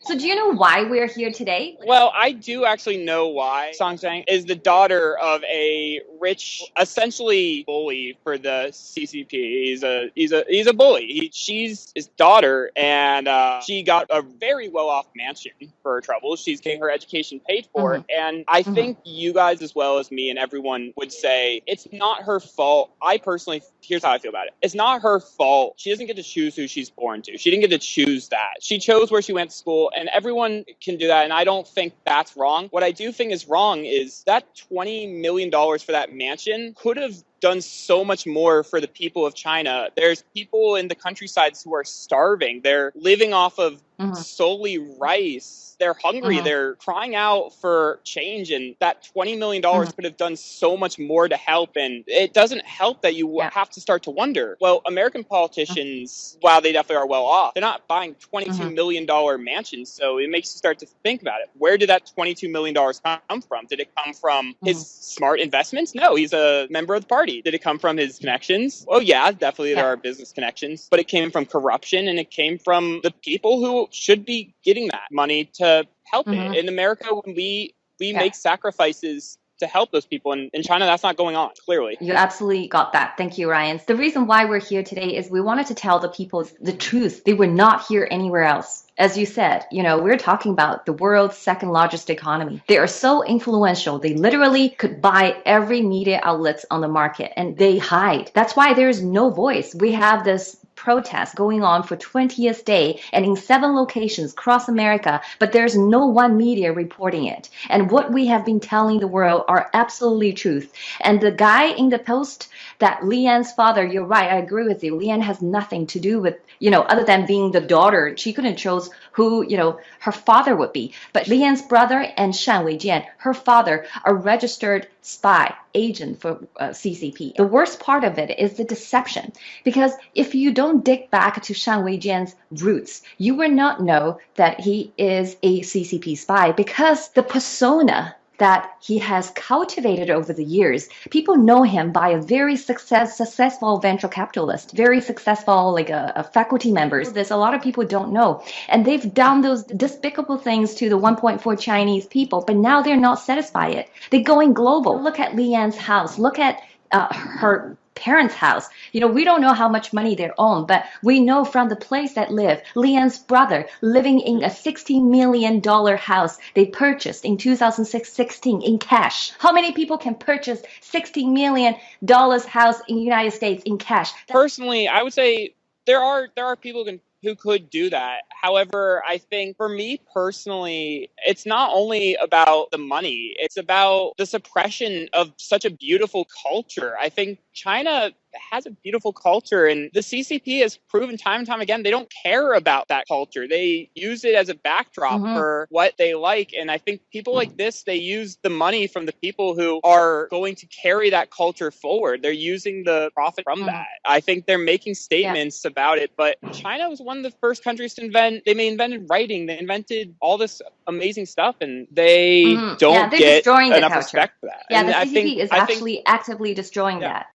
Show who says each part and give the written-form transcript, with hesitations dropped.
Speaker 1: So do you know why we're here today?
Speaker 2: Well, I do actually know why. Song Zhang is the daughter of a rich, essentially bully for the CCP. He's a bully. She's his daughter, and she got a very well-off mansion for her troubles. She's getting her education paid for, and I think you guys, as well as me and everyone, would say it's not her fault. I personally, here's how I feel about it. It's not her fault. She doesn't get to choose who she's born to. She didn't get to choose that. She chose where she went to school, and everyone can do that, and I don't think that's wrong. What I do think is wrong is that $20 million for that mansion could have done so much more for the people of China. There's people in the countrysides who are starving. They're living off of solely rice. They're hungry. They're crying out for change, and that $20 million could have done so much more to help. And it doesn't help that you have to start to wonder, well, American politicians, while they definitely are well off, they're not buying $22 million mansions. So it makes you start to think about it. Where did that $22 million come from? Did it come from his smart investments? No, he's a member of the party. Did it come from his connections? Oh yeah, definitely there are business connections, but it came from corruption, and it came from the people who should be getting that money to help it. In America, when we make sacrifices to help those people. And in China, that's not going on, clearly.
Speaker 1: You absolutely got that. Thank you, Ryan. The reason why we're here today is we wanted to tell the people the truth. They were not here anywhere else. As you said, we're talking about the world's second largest economy. They are so influential. They literally could buy every media outlets on the market, and they hide. That's why there's no voice. We have this protest going on for 20th day and in 7 locations across America, but there's no one media reporting it. And what we have been telling the world are absolutely truth. And the guy in the post, that Lian's father, you're right, I agree with you. Lian has nothing to do with, other than being the daughter. She couldn't choose who, her father would be. But Lian's brother and Shan Weijian, her father, a registered spy agent for CCP. The worst part of it is the deception, because if you don't dig back to Shan Weijian's roots, you will not know that he is a CCP spy, because the persona that he has cultivated over the years, people know him by a very successful venture capitalist, very successful like a faculty members. There's a lot of people don't know, and they've done those despicable things to the 1.4 Chinese people, but now they're not satisfied. They're going global. Look at Lian's house. Look at her parents' house. We don't know how much money they own, but we know from the place that live, Lian's brother living in a $16 million house they purchased in 2016 in cash. How many people can purchase $16 million house in the United States in cash?
Speaker 2: Personally, I would say there are people who could do that. However, I think for me personally, it's not only about the money, it's about the suppression of such a beautiful culture. I think China has a beautiful culture, and the CCP has proven time and time again they don't care about that culture. They use it as a backdrop for what they like, and I think people like this, they use the money from the people who are going to carry that culture forward. They're using the profit from that. I think they're making statements about it, but China was one of the first countries to they invented writing, they invented all this amazing stuff, and they don't get enough respect for that.
Speaker 1: Yeah, and the CCP is actually actively destroying that.